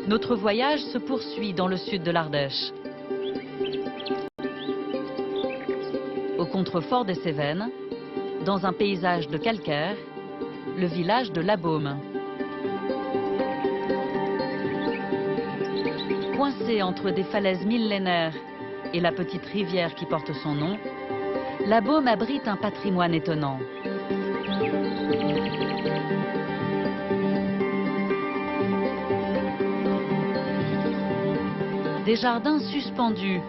Notre voyage se poursuit dans le sud de l'Ardèche. Au contrefort des Cévennes, dans un paysage de calcaire, le village de La Baume. Coincé entre des falaises millénaires et la petite rivière qui porte son nom, La Baume abrite un patrimoine étonnant. Des jardins suspendus,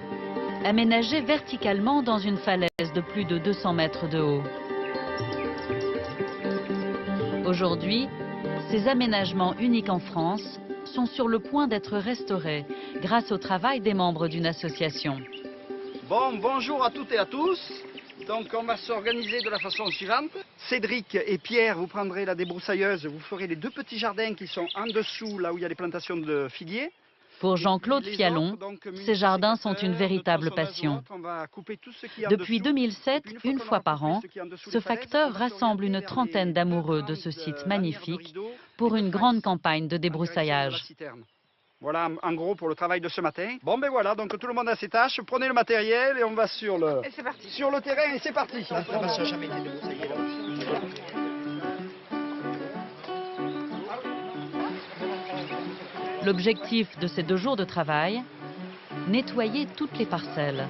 aménagés verticalement dans une falaise de plus de 200 mètres de haut. Aujourd'hui, ces aménagements uniques en France sont sur le point d'être restaurés grâce au travail des membres d'une association. Bon, bonjour à toutes et à tous. Donc on va s'organiser de la façon suivante. Cédric et Pierre, vous prendrez la débroussailleuse, vous ferez les deux petits jardins qui sont en dessous, là où il y a les plantations de figuiers. Pour Jean-Claude Fialon, ces jardins sont une véritable passion. Depuis 2007, une fois par an, ce facteur rassemble une trentaine d'amoureux de ce site magnifique pour une grande campagne de débroussaillage. Voilà en gros pour le travail de ce matin. Bon ben voilà, donc tout le monde a ses tâches, prenez le matériel et on va sur le terrain et c'est parti. L'objectif de ces 2 jours de travail, nettoyer toutes les parcelles.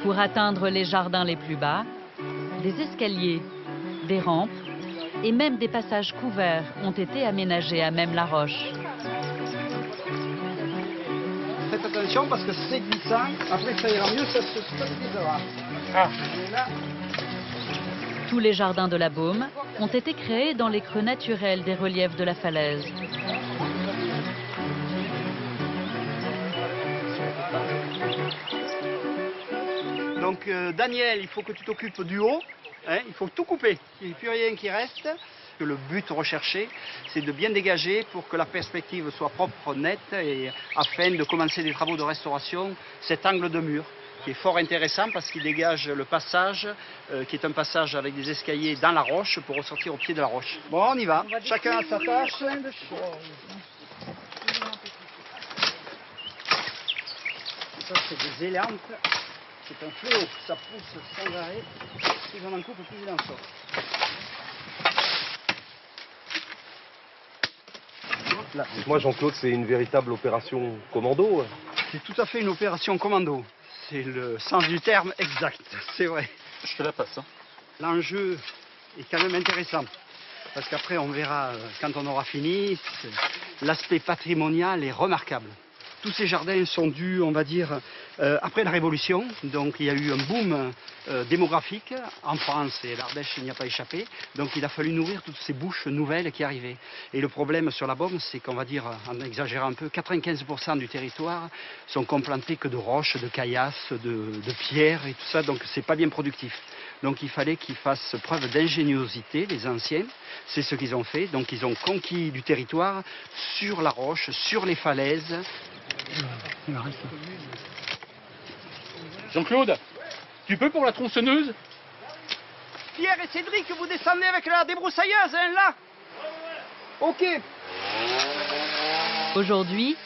Pour atteindre les jardins les plus bas, des escaliers, des rampes et même des passages couverts ont été aménagés à même la roche. Faites attention parce que c'est glissant, après ça ira mieux, ça se stabilisera. Tous les jardins de La Baume ont été créés dans les creux naturels des reliefs de la falaise. Donc Daniel, il faut que tu t'occupes du haut, hein, il faut tout couper, il n'y a plus rien qui reste. Le but recherché, c'est de bien dégager pour que la perspective soit propre, nette, et afin de commencer des travaux de restauration, cet angle de mur, qui est fort intéressant parce qu'il dégage le passage, qui est un passage avec des escaliers dans la roche pour ressortir au pied de la roche. Bon, on y va, chacun a sa tâche. Ça, c'est des élantes, c'est un fléau, ça pousse sans arrêt, plus on en coupe, plus il en sort. Moi, Jean-Claude, c'est une véritable opération commando. C'est tout à fait une opération commando. C'est le sens du terme exact, c'est vrai. Je te la passe. Hein. L'enjeu est quand même intéressant. Parce qu'après, on verra quand on aura fini, l'aspect patrimonial est remarquable. Tous ces jardins sont dus, on va dire, après la Révolution. Donc il y a eu un boom démographique en France et l'Ardèche n'y a pas échappé. Donc il a fallu nourrir toutes ces bouches nouvelles qui arrivaient. Et le problème sur la Baume, c'est qu'on va dire, en exagérant un peu, 95% du territoire sont complantés que de roches, de caillasses, de pierres et tout ça. Donc c'est pas bien productif. Donc il fallait qu'ils fassent preuve d'ingéniosité, les anciens. C'est ce qu'ils ont fait. Donc ils ont conquis du territoire sur la roche, sur les falaises. Jean-Claude, tu peux pour la tronçonneuse? Pierre et Cédric, vous descendez avec la débroussailleuse, hein, là? Ok. Aujourd'hui,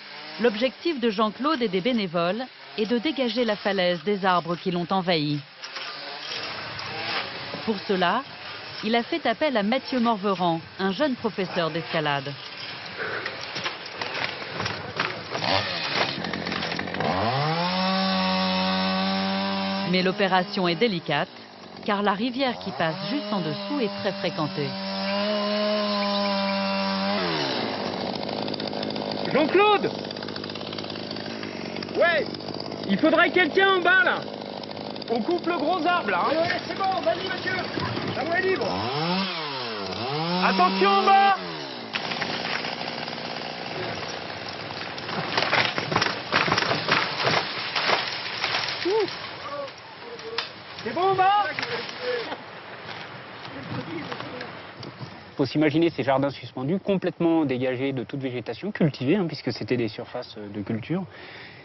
l'objectif de Jean-Claude et des bénévoles est de dégager la falaise des arbres qui l'ont envahie. Pour cela, il a fait appel à Mathieu Morveran, un jeune professeur d'escalade. Mais l'opération est délicate, car la rivière qui passe juste en dessous est très fréquentée. Jean-Claude! Ouais. Il faudrait quelqu'un en bas, là! On coupe le gros arbre, là, hein. Ouais, c'est bon, vas-y, monsieur. La voie est libre. Attention en bas! C'est bon, en bas? faut s'imaginer ces jardins suspendus complètement dégagés de toute végétation, cultivés, puisque c'était des surfaces de culture.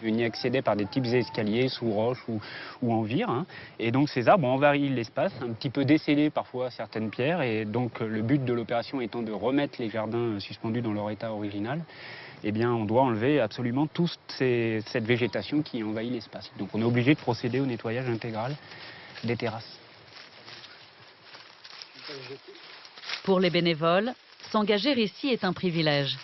On y accédait par des types escaliers sous roches ou en vire. Et donc ces arbres envahissent l'espace, un petit peu décellés parfois certaines pierres. Et donc le but de l'opération étant de remettre les jardins suspendus dans leur état original, eh bien on doit enlever absolument toute cette végétation qui envahit l'espace. Donc on est obligé de procéder au nettoyage intégral des terrasses. Pour les bénévoles, s'engager ici est un privilège.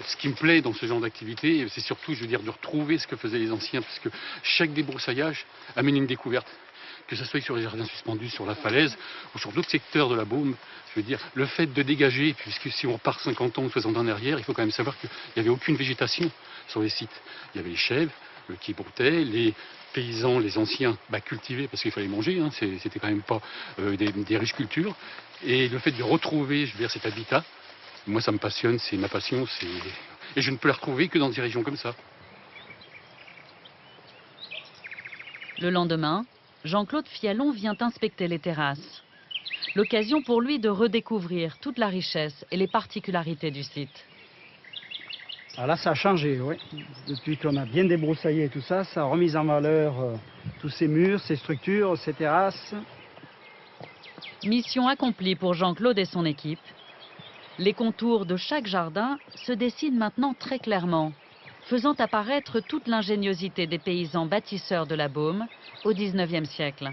Ce qui me plaît dans ce genre d'activité, c'est surtout, je veux dire, de retrouver ce que faisaient les anciens, parce que chaque débroussaillage amène une découverte. Que ce soit sur les jardins suspendus, sur la falaise, ou sur d'autres secteurs de la Beaume. Je veux dire, le fait de dégager, puisque si on repart 50 ans ou 60 ans en arrière, il faut quand même savoir qu'il n'y avait aucune végétation sur les sites. Il y avait les chèvres qui broutaient, les paysans, les anciens, cultivaient, parce qu'il fallait manger, c'était quand même pas des riches cultures. Et le fait de retrouver, je veux dire, cet habitat, moi, ça me passionne, c'est ma passion, et je ne peux la retrouver que dans des régions comme ça. Le lendemain, Jean-Claude Fialon vient inspecter les terrasses. L'occasion pour lui de redécouvrir toute la richesse et les particularités du site. Alors là, ça a changé, oui. Depuis qu'on a bien débroussaillé tout ça, ça a remis en valeur tous ces murs, ces structures, ces terrasses. Mission accomplie pour Jean-Claude et son équipe. Les contours de chaque jardin se dessinent maintenant très clairement, faisant apparaître toute l'ingéniosité des paysans bâtisseurs de la Beaume au XIXe siècle.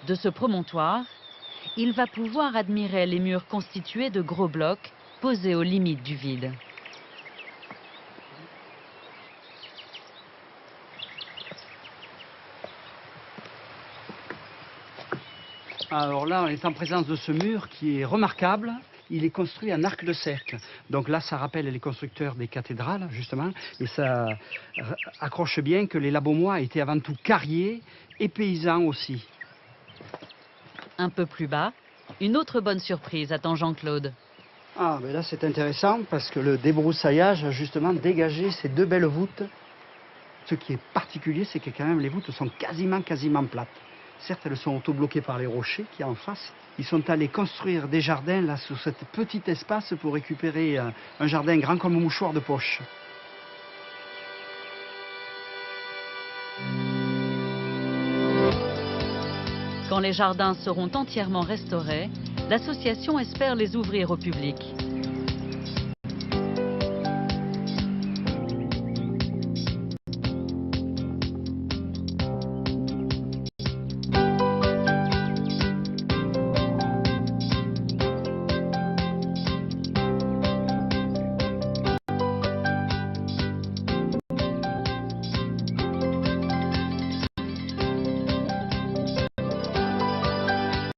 De ce promontoire, il va pouvoir admirer les murs constitués de gros blocs posés aux limites du vide. Alors là, on est en présence de ce mur qui est remarquable. Il est construit en arc de cercle. Donc là, ça rappelle les constructeurs des cathédrales, justement. Et ça accroche bien que les Labaumois étaient avant tout carriers et paysans aussi. Un peu plus bas, une autre bonne surprise attend Jean-Claude. Ah, ben là, c'est intéressant parce que le débroussaillage a justement dégagé ces deux belles voûtes. Ce qui est particulier, c'est que quand même les voûtes sont quasiment plates. Certes, elles sont auto-bloquées par les rochers qui y a en face. Ils sont allés construire des jardins là sur cet petit espace pour récupérer un jardin grand comme un mouchoir de poche. Quand les jardins seront entièrement restaurés, l'association espère les ouvrir au public.